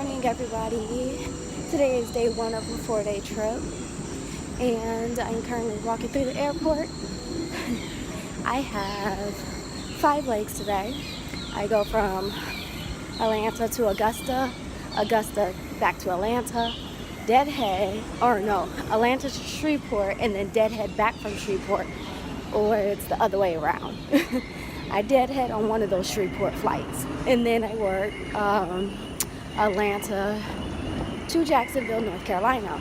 morning, everybody. Today is day one of a 4-day trip, and I'm currently walking through the airport. I have 5 legs today. I go from Atlanta to Augusta, Augusta back to Atlanta, Atlanta to Shreveport, and then deadhead back from Shreveport, or it's the other way around. I deadhead on one of those Shreveport flights, and then I work Atlanta to Jacksonville, North Carolina.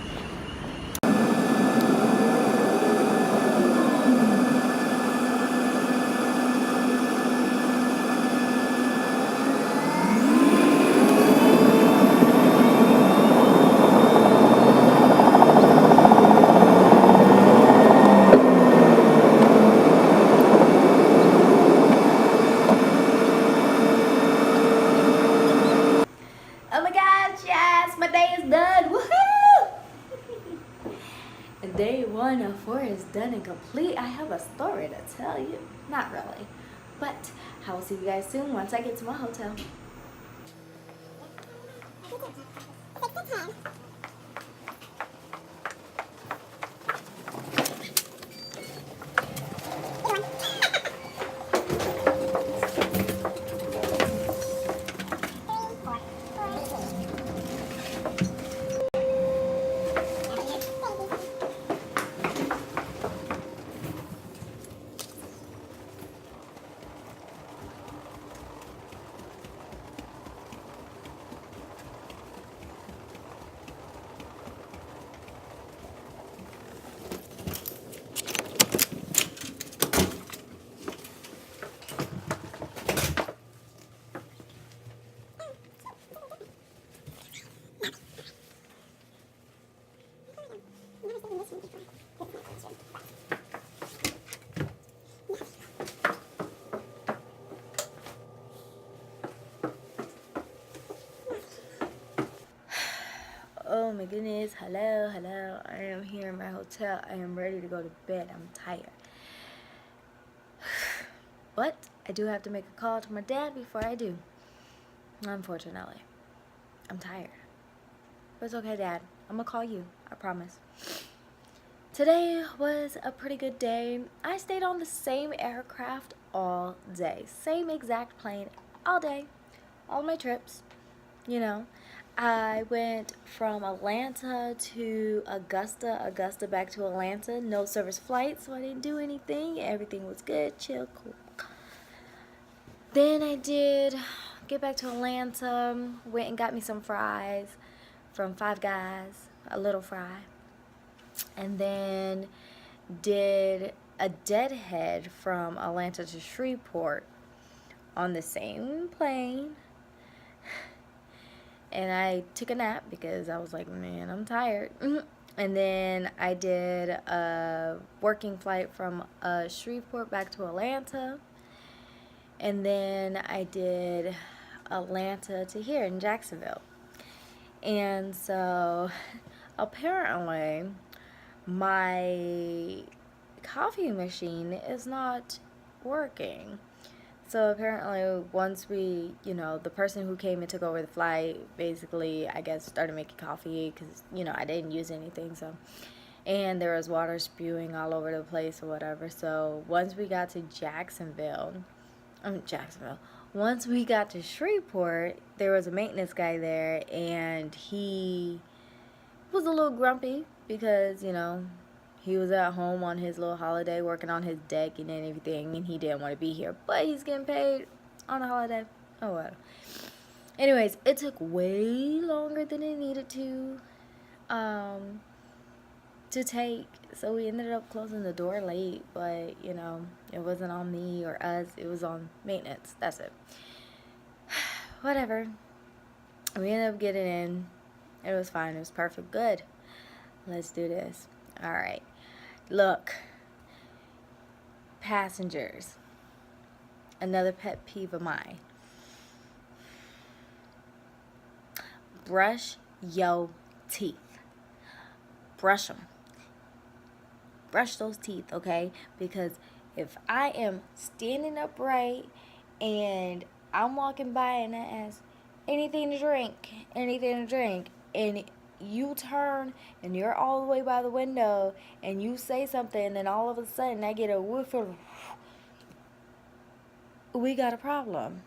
Oh my gosh, yes, my day is done. Woohoo! Day 1 of 4 is done and complete. I have a story to tell you. Not really, but I will see you guys soon once I get to my hotel. Oh my goodness, hello. I am here in my hotel. I am ready to go to bed. I'm tired. But I do have to make a call to my dad before I do. Unfortunately. I'm tired. But it's okay, Dad. I'm gonna call you. I promise. Today was a pretty good day. I stayed on the same aircraft all day. Same exact plane all day. All my trips, you know. I went from Atlanta to Augusta back to Atlanta. No service flight, so I didn't do anything. Everything was good, chill, cool. Then I did get back to Atlanta, went and got me some fries from Five Guys, a little fry. And then did a deadhead from Atlanta to Shreveport on the same plane. And I took a nap because I was like, man, I'm tired. And then I did a working flight from Shreveport back to Atlanta. And then I did Atlanta to here in Jacksonville. And so apparently my coffee machine is not working. So apparently once we, the person who came and took over the flight basically, I guess, started making coffee because, I didn't use anything. So, and there was water spewing all over the place or whatever. So once we got to once we got to Shreveport, there was a maintenance guy there, and he was a little grumpy because, he was at home on his little holiday working on his deck and everything, and he didn't want to be here, but he's getting paid on a holiday. Oh well. Anyways, it took way longer than it needed to take, so we ended up closing the door late, but it wasn't on me or us, it was on maintenance. That's it. Whatever. We ended up getting in. It was fine. It was perfect. Good. Let's do this. All right. Look, passengers, another pet peeve of mine. Brush your teeth. Brush them. Brush those teeth, okay? Because if I am standing upright and I'm walking by and I ask, anything to drink, and you turn and you're all the way by the window and you say something, and then all of a sudden I get a whiff of, we got a problem.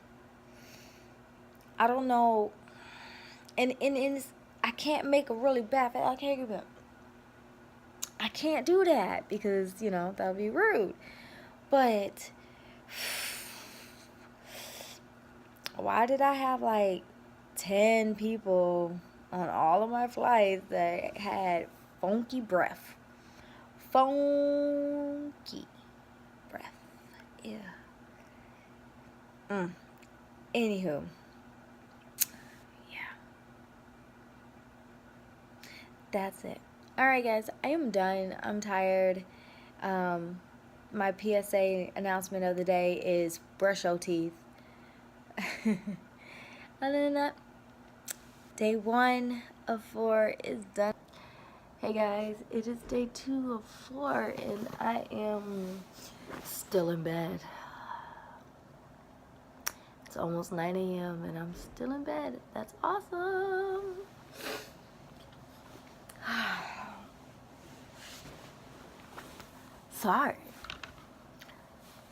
I don't know, and it's, I can't make a really bad face. I can't do that because, you know, that would be rude. But why did I have like 10 people on all of my flights that had funky breath? Funky breath. Yeah. Anywho. Yeah. That's it. Alright guys, I am done. I'm tired. My PSA announcement of the day is brush your teeth. Other than that, day 1 of 4 is done. Hey guys, it is day 2 of 4 and I am still in bed. It's almost 9 a.m. and I'm still in bed. That's awesome. Sorry.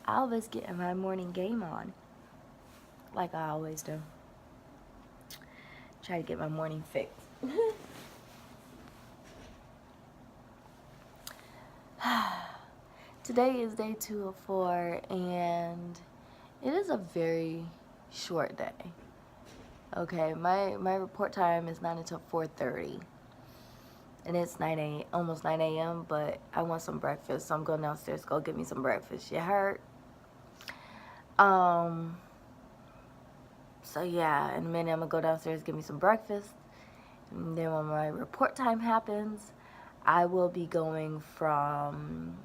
I was getting my morning game on, like I always do. Try to get my morning fix. Today is day 2 of 4, and it is a very short day. Okay, my report time is not until 4:30. And it's almost 9 a.m. but I want some breakfast, so I'm going downstairs to go get me some breakfast. You heard? So yeah, in a minute I'm gonna go downstairs, get me some breakfast, and then when my report time happens, I will be going from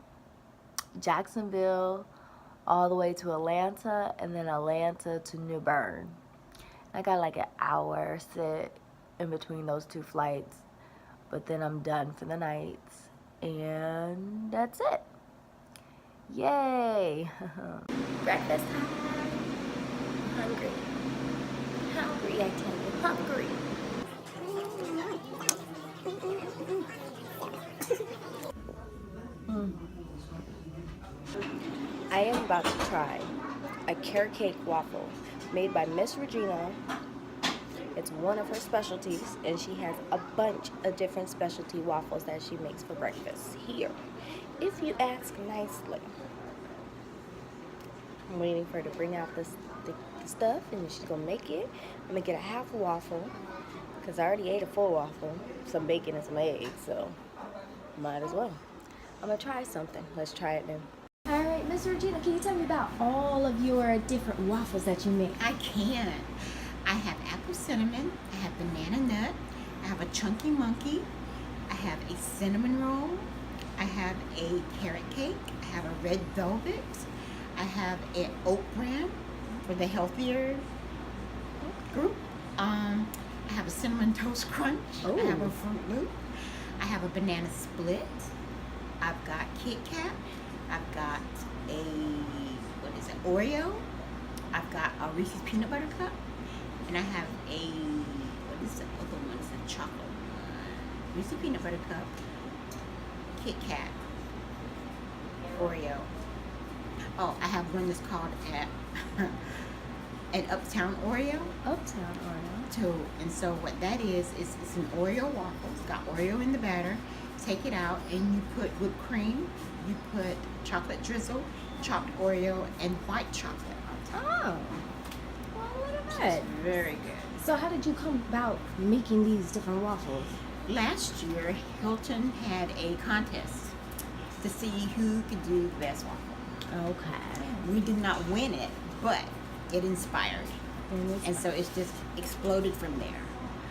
Jacksonville all the way to Atlanta, and then Atlanta to New Bern. I got like an hour sit in between those 2 flights. But then I'm done for the night, and that's it. Yay! Breakfast time. Hungry. Hungry, I tell you. Hungry. I am about to try a carrot cake waffle made by Ms Regina. It's one of her specialties, and she has a bunch of different specialty waffles that she makes for breakfast here, if you ask nicely. I'm waiting for her to bring out the stuff, and she's gonna make it. I'm gonna get a half a waffle because I already ate a full waffle, some bacon and some eggs, so might as well. I'm gonna try something. Let's try it then. All right, Ms. Regina, can you tell me about all of your different waffles that you make? I can. I have apple cinnamon, I have banana nut, I have a chunky monkey, I have a cinnamon roll, I have a carrot cake, I have a red velvet, I have an oat bran for the healthier group. I have a cinnamon toast crunch, Ooh. I have a Fruit Loop, I have a banana split, I've got Kit Kat, I've got a, Oreo, I've got a Reese's Peanut Butter Cup, and I have a, what is the other one? It's a chocolate one. Reese's Peanut Butter Cup, Kit Kat, Oreo. Oh, I have one that's called an Uptown Oreo. Uptown Oreo. Too. And so what that is it's an Oreo waffle. It's got Oreo in the batter. Take it out and you put whipped cream, you put chocolate drizzle, chopped Oreo, and white chocolate on top. Oh. Well, look at that. Very good. So how did you come about making these different waffles? Last year, Hilton had a contest to see who could do the best waffle. Okay. We did not win it, but it inspired. And so it's just exploded from there.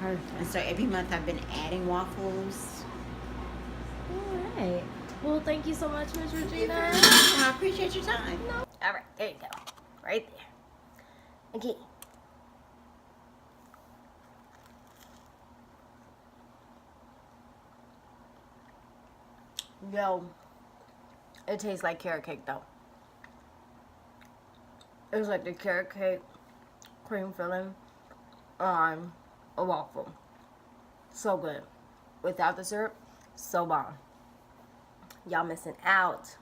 Perfect. And so every month I've been adding waffles. All right. Well, thank you so much, Ms. Regina. I appreciate your time. No. All right, there you go. Right there. Okay. Yo, it tastes like carrot cake though. It's like the carrot cake cream filling on a waffle. So good. Without the syrup, so bomb. Y'all missing out.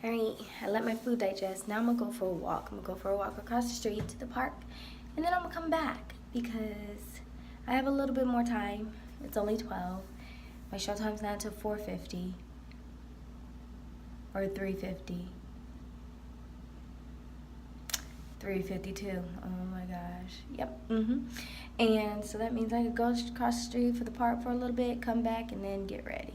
Alright, I let my food digest. Now I'm gonna go for a walk. I'm gonna go for a walk across the street to the park. And then I'm gonna come back because I have a little bit more time. It's only 12. My show time's not until 4:50 or 3:50. 3:52. Oh my gosh. Yep. And so that means I could go across the street for the park for a little bit, come back, and then get ready.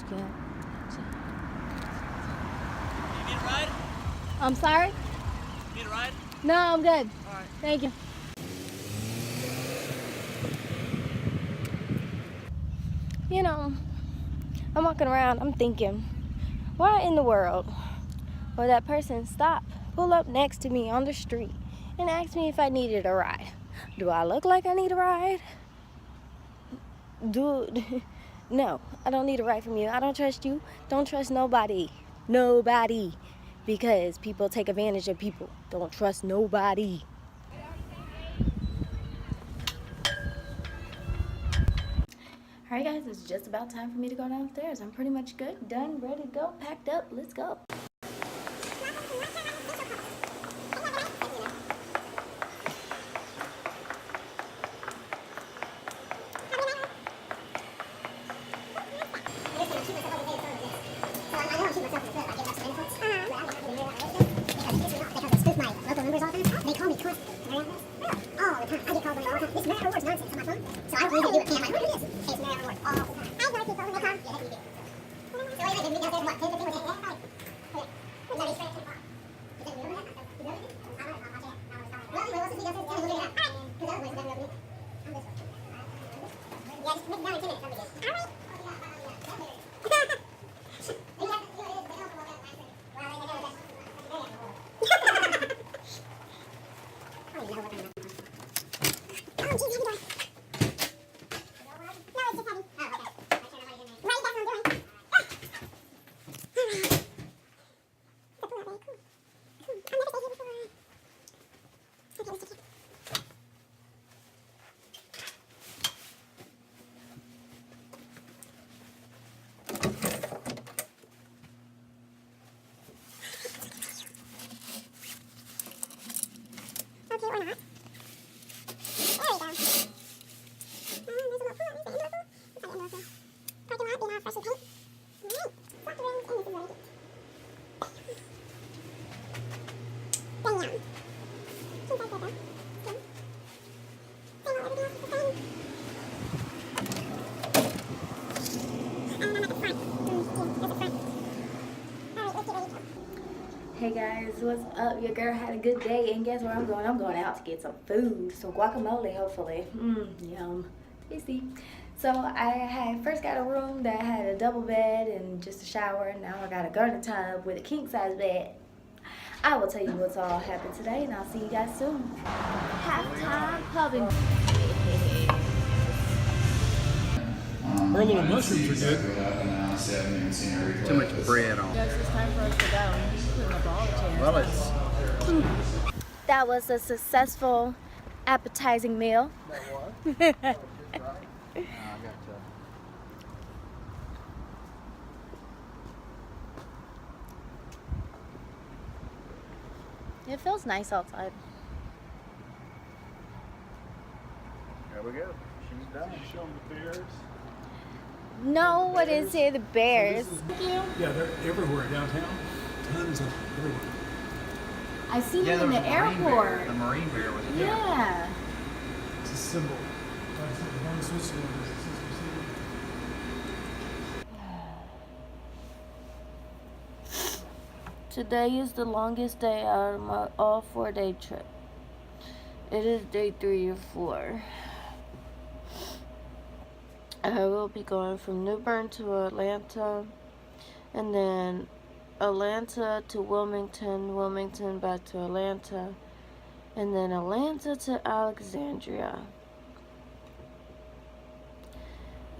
You need a ride? I'm sorry? Need a ride? No, I'm good. All right. Thank you. You know, I'm walking around, I'm thinking, why in the world would that person stop, pull up next to me on the street, and ask me if I needed a ride? Do I look like I need a ride? Dude, no, I don't need a ride from you. I don't trust you. Don't trust nobody. Nobody. Because people take advantage of people. Don't trust nobody. Alright guys, it's just about time for me to go downstairs. I'm pretty much good, done, ready to go, packed up. Let's go. Hey guys, what's up? Your girl had a good day, and guess where I'm going? I'm going out to get some food. Some guacamole, hopefully. Yum. Tasty. So I had first got a room that had a double bed and just a shower. Now I got a garden tub with a king size bed. I will tell you what's all happened today, and I'll see you guys soon. Halftime pubbing. Our little mushrooms are good. Too much bread on. Guys, it's time for us to go. Putting up all the chairs. Well, it's That was a successful appetizing meal. It feels nice outside. There we go. She's done. Show them the bears. No, what is it? The bears. Yeah, they're everywhere downtown. Tons of them everywhere. I seen them in the airport. The marine bear was a Yeah. It's a symbol. One Switzerland is a sister city. Today is the longest day out of my all 4-day trip. It is day 3 or 4. I will be going from New Bern to Atlanta, and then Atlanta to Wilmington, Wilmington back to Atlanta, and then Atlanta to Alexandria.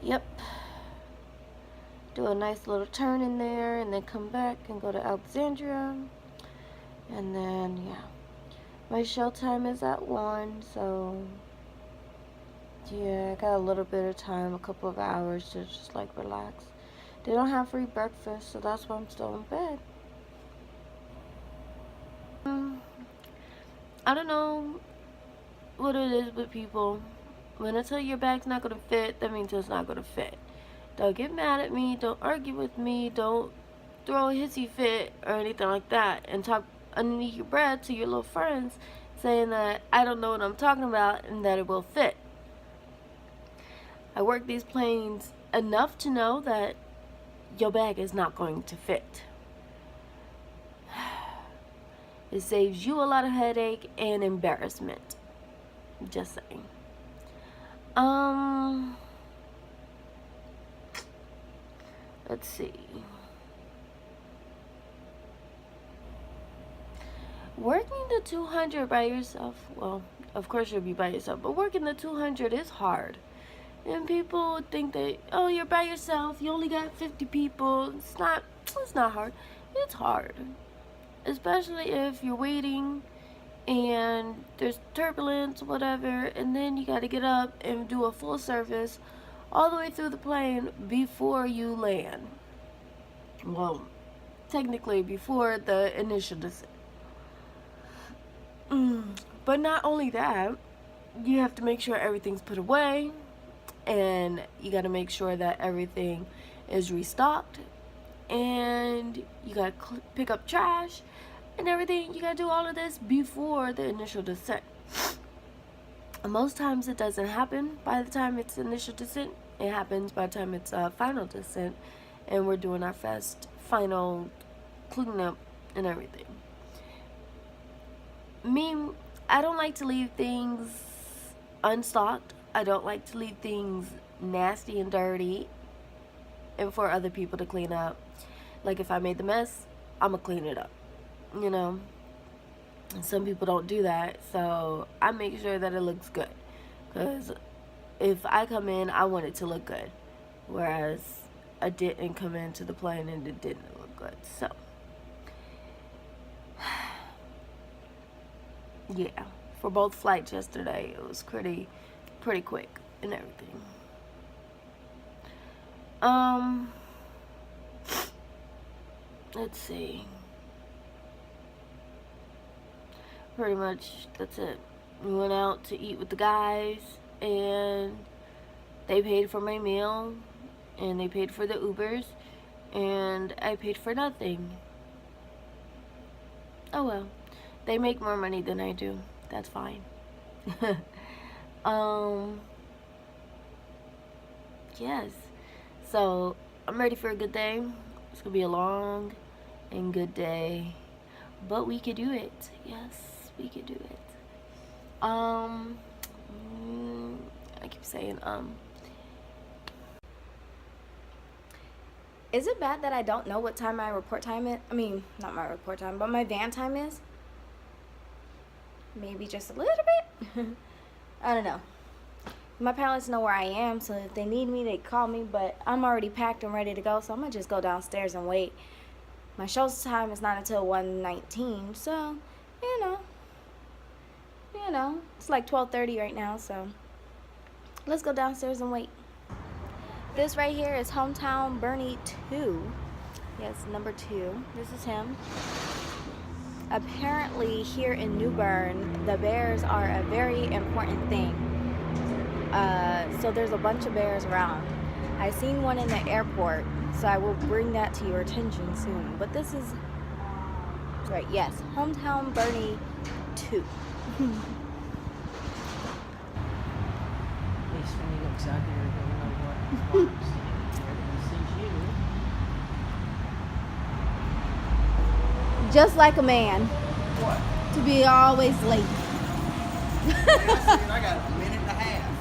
Yep. Do a nice little turn in there and then come back and go to Alexandria. And then, yeah. My show time is at 1, so yeah, I got a little bit of time, a couple of hours to just like relax. They don't have free breakfast, so that's why I'm still in bed. I don't know what it is with people. When I tell you your bag's not gonna fit, that means it's not gonna fit. Don't get mad at me, don't argue with me, don't throw a hissy fit or anything like that, and talk underneath your breath to your little friends saying that I don't know what I'm talking about and that it will fit. I work these planes enough to know that your bag is not going to fit. It saves you a lot of headache and embarrassment. Just saying. Let's see. Working the 200 by yourself, well, of course you'll be by yourself, but working the 200 is hard. And people think that, oh, you're by yourself, you only got 50 people. It's not hard. It's hard. Especially if you're waiting and there's turbulence, whatever, and then you got to get up and do a full service all the way through the plane before you land. Well, technically before the initial descent. But not only that, you have to make sure everything's put away, and you got to make sure that everything is restocked, and you got to pick up trash and everything. You got to do all of this before the initial descent. Most times it doesn't happen by the time it's initial descent. It happens by the time it's final descent, and we're doing our final cleanup and everything. Me, I don't like to leave things unstocked. I don't like to leave things nasty and dirty and for other people to clean up. Like if I made the mess, I'm gonna clean it up, you know. And some people don't do that, so I make sure that it looks good, because if I come in, I want it to look good, whereas I didn't come into the plane and it didn't look good. So yeah, for both flights yesterday, it was pretty quick and everything. Let's see. Pretty much that's it. We went out to eat with the guys, and they paid for my meal, and they paid for the Ubers, and I paid for nothing. Oh well. They make more money than I do. That's fine. Yes. So, I'm ready for a good day. It's gonna be a long and good day. But we could do it. Yes, we could do it. I keep saying, Is it bad that I don't know what time my report time is? I mean, not my report time, but my van time is? Maybe just a little bit. I don't know. My parents know where I am, so if they need me, they call me, but I'm already packed and ready to go, so I'm gonna just go downstairs and wait. My show's time is not until 1:19, so you know, it's like 12:30 right now, so let's go downstairs and wait. This right here is Hometown Bernie 2. Yes, number 2. This is him. Apparently here in New Bern, the bears are a very important thing. So there's a bunch of bears around. I seen one in the airport, so I will bring that to your attention soon. But this is, right, yes, Hometown Bernie 2. At least when he looks out here, he'll know what walks. Everyone sees you. Just like a man. What? To be always late. I got a minute and a half.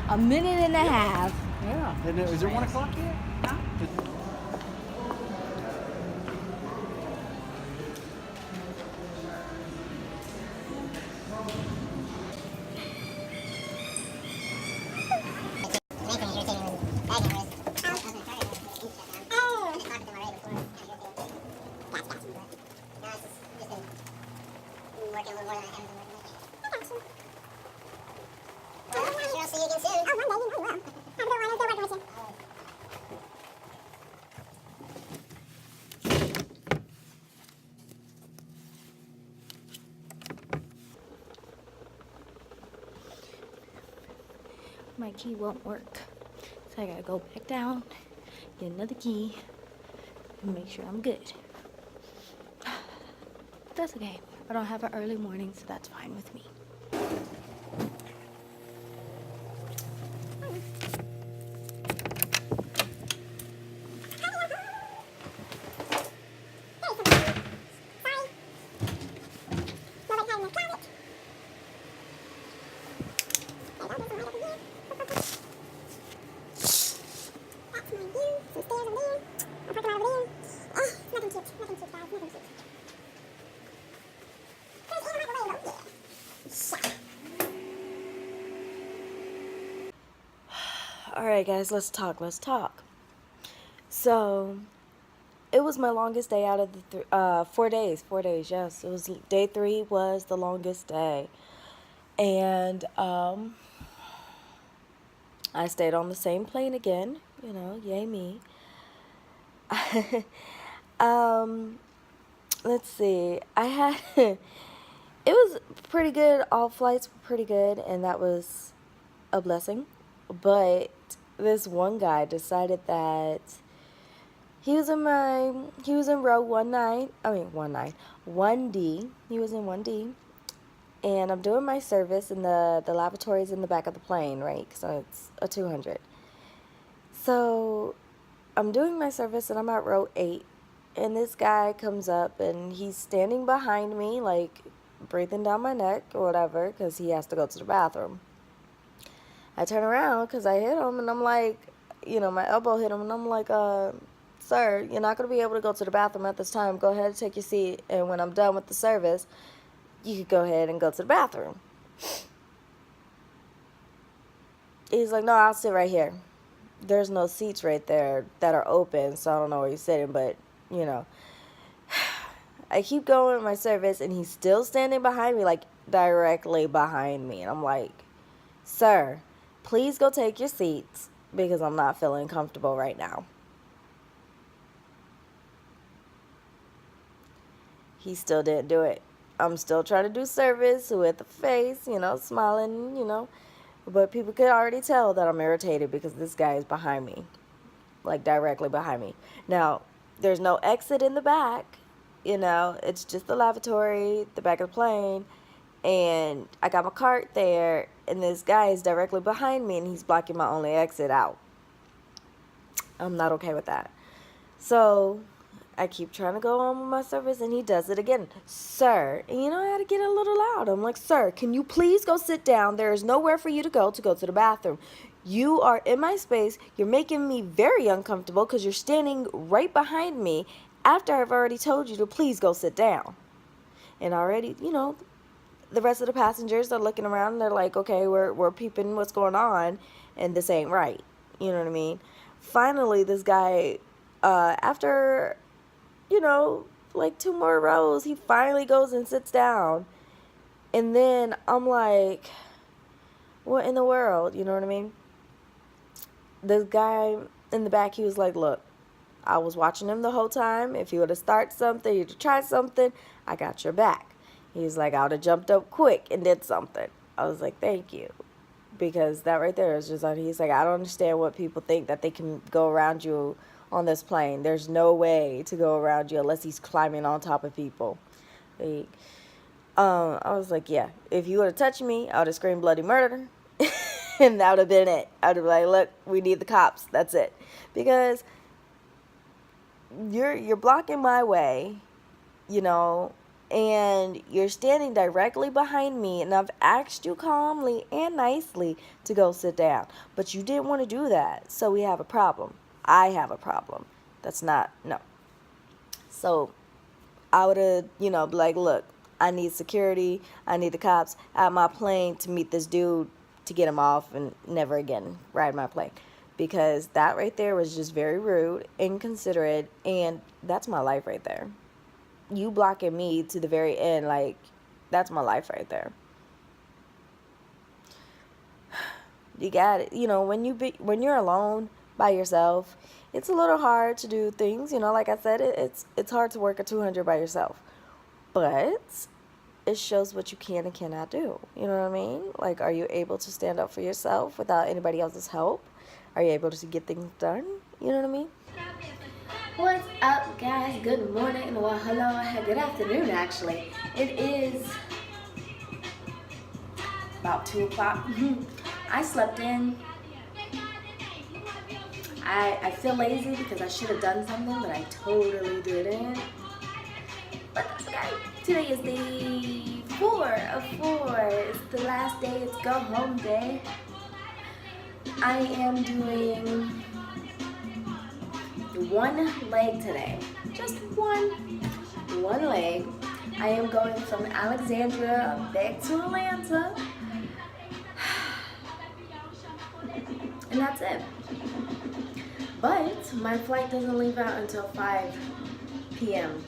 A minute and a half. Yeah. Is it 1 o'clock yet? working a little more than I haven't been working much. Well, I sure I'll see you again soon. Oh, one day, you know you will. Have a good one. It's good working with you. My key won't work. So I gotta go back down, get another key, and make sure I'm good. That's okay. I don't have an early morning, so that's fine with me. Alright guys, let's talk. So, it was my longest day out of the 4 days, yes. It was day 3 was the longest day. And, I stayed on the same plane again, you know, yay me. Let's see, it was pretty good, all flights were pretty good, and that was a blessing. But this one guy decided that he was in row 1D. He was in 1D. And I'm doing my service, and the lavatory is in the back of the plane, right? So it's a 200. So I'm doing my service, and I'm at row 8. And this guy comes up, and he's standing behind me, like, breathing down my neck or whatever, because he has to go to the bathroom. I turn around because I hit him, and I'm like, you know, my elbow hit him, and I'm like, sir, you're not going to be able to go to the bathroom at this time. Go ahead and take your seat, and when I'm done with the service, you could go ahead and go to the bathroom. He's like, no, I'll sit right here. There's no seats right there that are open, so I don't know where you're sitting, but, you know. I keep going with my service, and he's still standing behind me, like, directly behind me. And I'm like, sir, please go take your seats because I'm not feeling comfortable right now. He still didn't do it. I'm still trying to do service with a face, you know, smiling, you know. But people could already tell that I'm irritated because this guy is behind me, like directly behind me. Now, there's no exit in the back, you know. It's just the lavatory, the back of the plane. And I got my cart there, and this guy is directly behind me, and he's blocking my only exit out. I'm not okay with that. So I keep trying to go on with my service, and he does it again. Sir, and you know, I had to get a little loud. I'm like, sir, can you please go sit down? There is nowhere for you to go to the bathroom. You are in my space. You're making me very uncomfortable because you're standing right behind me after I've already told you to please go sit down. And already, you know, the rest of the passengers are looking around, and they're like, okay, we're peeping what's going on, and this ain't right. You know what I mean? Finally, this guy, after, you know, like 2 more rows, he finally goes and sits down. And then I'm like, what in the world? You know what I mean? This guy in the back, he was like, look, I was watching him the whole time. If he would have started something, you'd have tried something, I got your back. He's like, I would have jumped up quick and did something. I was like, thank you. Because that right there is just like, he's like, I don't understand what people think that they can go around you on this plane. There's no way to go around you unless he's climbing on top of people. I was like, yeah, if you would have touched me, I would have screamed bloody murder. And that would have been it. I would have been like, look, we need the cops. That's it. Because you're blocking my way, you know, and you're standing directly behind me, and I've asked you calmly and nicely to go sit down, but you didn't want to do that, so we have a problem. I have a problem. That's not, no. So I would have, you know, be like, look, I need security, I need the cops at my plane to meet this dude to get him off and never again ride my plane. Because that right there was just very rude, inconsiderate, and that's my life right there. You blocking me to the very end, like, That's my life right there. You got it. You know, when you're alone by yourself, it's a little hard to do things. You know, like I said, it's hard to work a 200 by yourself. But it shows what you can and cannot do. You know what I mean? Like, are you able to stand up for yourself without anybody else's help? Are you able to get things done? You know what I mean? What's up, guys? Good morning. Well, hello. Good afternoon, actually. It is about 2 o'clock. I slept in. I feel lazy because I should have done something, but I totally didn't. But that's okay. Today is day 4 of 4. It's the last day. It's go home day. I am doing one leg today. Just one leg. I am going from Alexandria back to Atlanta. And that's it. But my flight doesn't leave out until 5 p.m.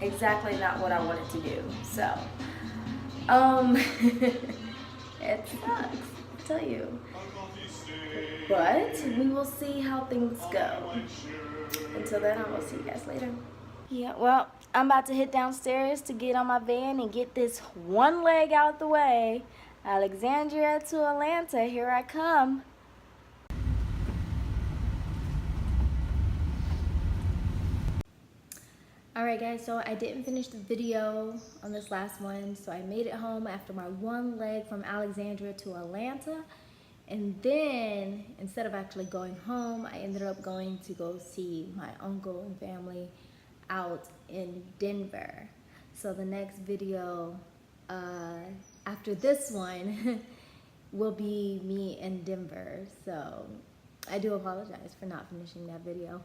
Exactly not what I wanted to do. So, it sucks, I'll tell you. But we will see how things go. Until then, I will see you guys later. Yeah, well, I'm about to hit downstairs to get on my van and get this one leg out the way. Alexandria to Atlanta, here I come. Alright guys, so I didn't finish the video on this last one, so I made it home after my one leg from Alexandria to Atlanta. And then, instead of actually going home, I ended up going to go see my uncle and family out in Denver. So the next video after this one will be me in Denver. So I do apologize for not finishing that video.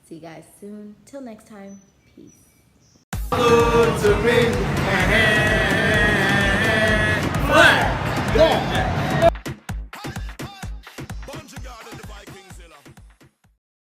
See you guys soon. Till next time, peace.